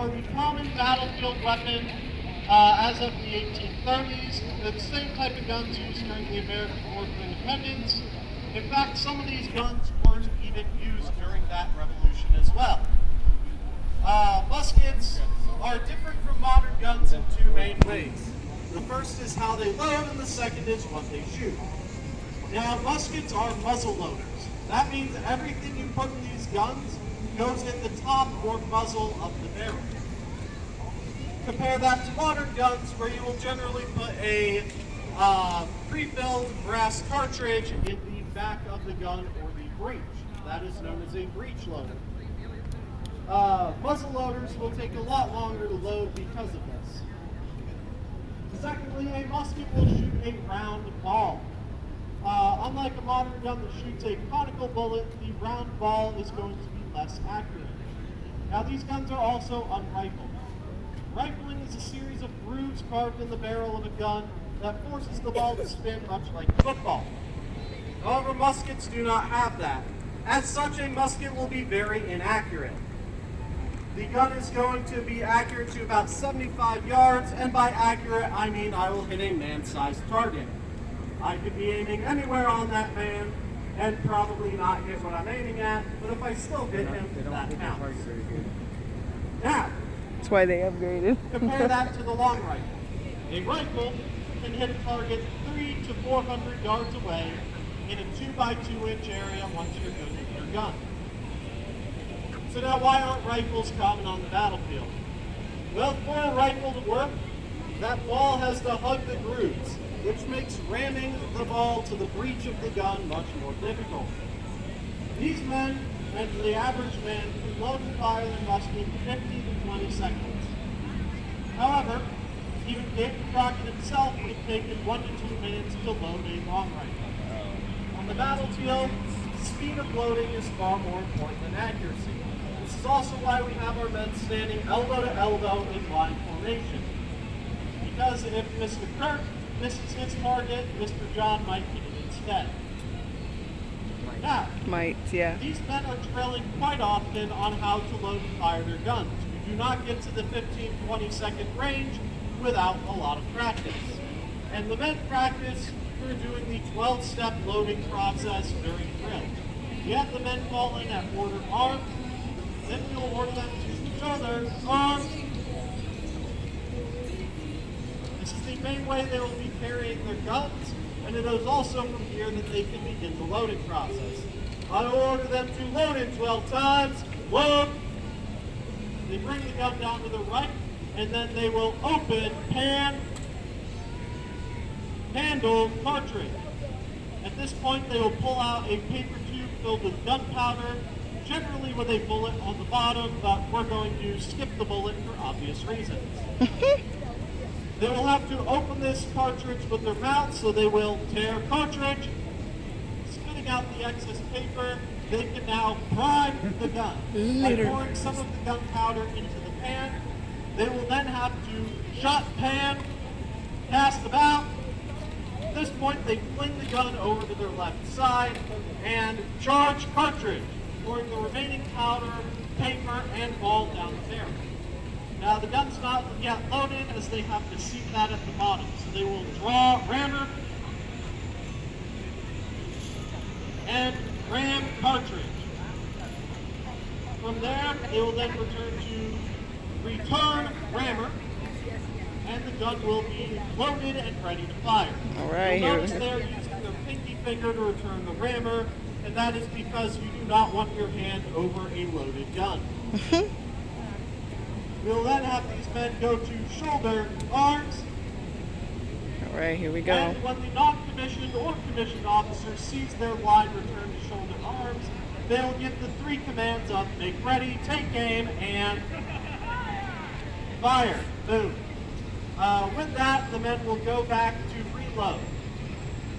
are the common battlefield weapon as of the 1830s. They're the same type of guns used during the American War for Independence. In fact, some of these guns weren't even used during that revolution as well. Muskets are different from modern guns in two main ways. The first is how they load, and the second is what they shoot. Now, muskets are muzzle loaders. That means everything you put in these guns goes in the top or muzzle of the barrel. Compare that to modern guns, where you will generally put a pre-filled brass cartridge in the back of the gun or the breech. That is known as a breech loader. Muzzle loaders will take a lot longer to load because of this. Secondly, a musket will shoot a round ball. Unlike a modern gun that shoots a conical bullet, the round ball is going to be less accurate. Now, these guns are also unrifled. Rifling is a series of grooves carved in the barrel of a gun that forces the ball to spin much like a football. However, muskets do not have that. As such, a musket will be very inaccurate. The gun is going to be accurate to about 75 yards, and by accurate, I mean I will hit a man-sized target. I could be aiming anywhere on that man and probably not hit what I'm aiming at, but if I still hit him, that counts. Now, That's why they upgraded. compare that to the long rifle. A rifle can hit a target 300 to 400 yards away in a 2x2 inch area once you're good with your gun. So now, why aren't rifles common on the battlefield? Well, for a rifle to work, that ball has to hug the grooves, which makes ramming the ball to the breech of the gun much more difficult. These men, and the average man, can load and fire their musket in 50 to 20 seconds. However, even David Crockett himself would have taken 1 to 2 minutes to load a long rifle. On the battlefield, speed of loading is far more important than accuracy. This is also why we have our men standing elbow to elbow in line formation. Because if Mr. Kirk misses his target, Mr. John might hit it instead. Now, Yeah. these men are drilling quite often on how to load and fire their guns. We do not get to the 15-20 second range without a lot of practice. And the men practice through doing the 12-step loading process during drill. We have the men fall in at order arms, then we'll order them to shoulder arms. This is the main way they will be carrying their guns, and it is also from here that they can begin the loading process. I order them to load in 12 times. Load. They bring the gun down to the right, and then they will open, handle, cartridge. At this point, they will pull out a paper tube filled with gunpowder, generally with a bullet on the bottom, but we're going to skip the bullet for obvious reasons. They will have to open this cartridge with their mouth, so they will tear cartridge, spitting out the excess paper. They can now prime the gun by pouring some of the gunpowder into the pan. They will then have to shut pan, cast about. At this point, they fling the gun over to their left side and charge cartridge, pouring the remaining powder, paper, and ball down the barrel. Now, the gun's not yet loaded, as they have to seat that at the bottom. So they will draw rammer and ram cartridge. From there, they will then return rammer, and the gun will be loaded and ready to fire. All right, You'll here notice they're using their pinky finger to return the rammer, and that is because you do not want your hand over a loaded gun. We'll then have these men go to shoulder arms. All right, here we go. And when the non-commissioned or commissioned officer sees their line return to shoulder arms, they'll give the 3 commands of make ready, take aim, and fire. Boom. With that, the men will go back to reload.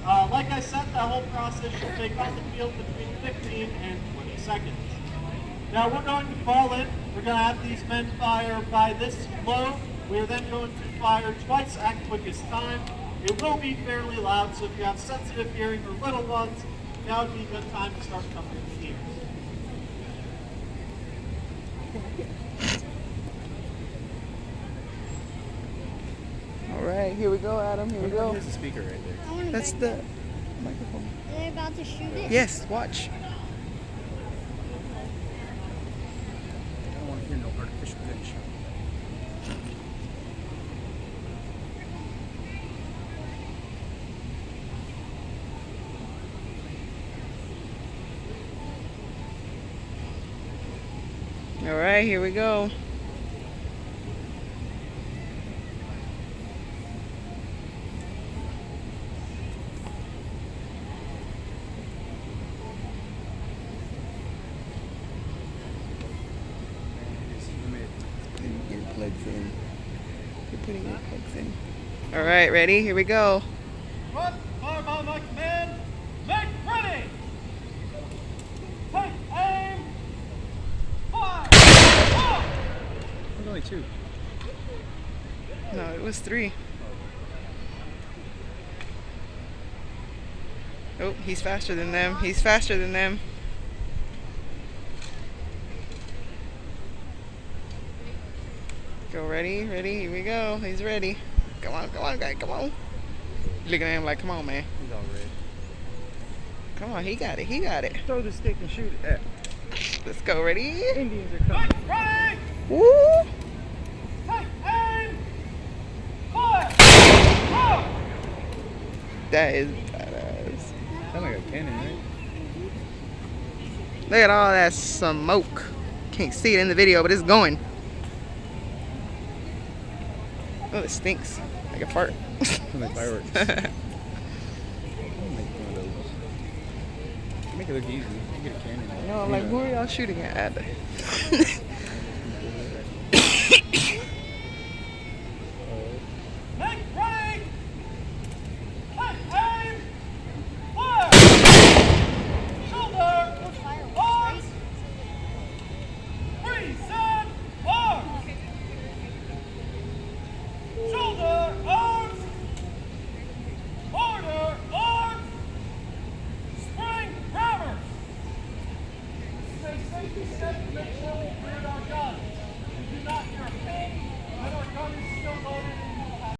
Like I said, that whole process should take on the field between 15 and 20 seconds. Now we're going to fall in. We're going to have these men fire by this load. We're then going to fire twice at quickest time. It will be fairly loud, so if you have sensitive hearing or little ones, now would be a good time to start covering the ears. right, here we go, Adam. Here we go. There's a speaker right there. I want to That's the microphone. Are they about to shoot it? Yes, watch. I don't want to hear no artificial gunshot. All right, here we go. Get plugs in. You're putting earplugs in. All right, ready? Here we go. Front, fire by my command. Make ready. Take aim. Fire. Go! There's only two. No, it was 3. Oh, he's faster than them. He's faster than them. Go, ready, ready, here we go. He's ready. Come on, guy, come on. Looking at him like, come on, man. He's all red. Come on, he got it, he got it. Throw the stick and shoot it. Let's go, ready? Indians are coming. Make ready. Woo! Take aim. Fire. Go! That is badass. Sound like a cannon, right? Look at all that smoke. Can't see it in the video, but it's going. Oh, it stinks. Like a fart. Sound like fireworks. I'll make one of those. Make it look easy. You get a cannon. No, I'm like, who are y'all shooting at? Make ready. Take aim. Fire. Shoulder. Arms. Free, set, arms. Shoulder, arms. Order, arms. Spring, rammers. Stay safety set to make sure we cleared our guns. We do not hear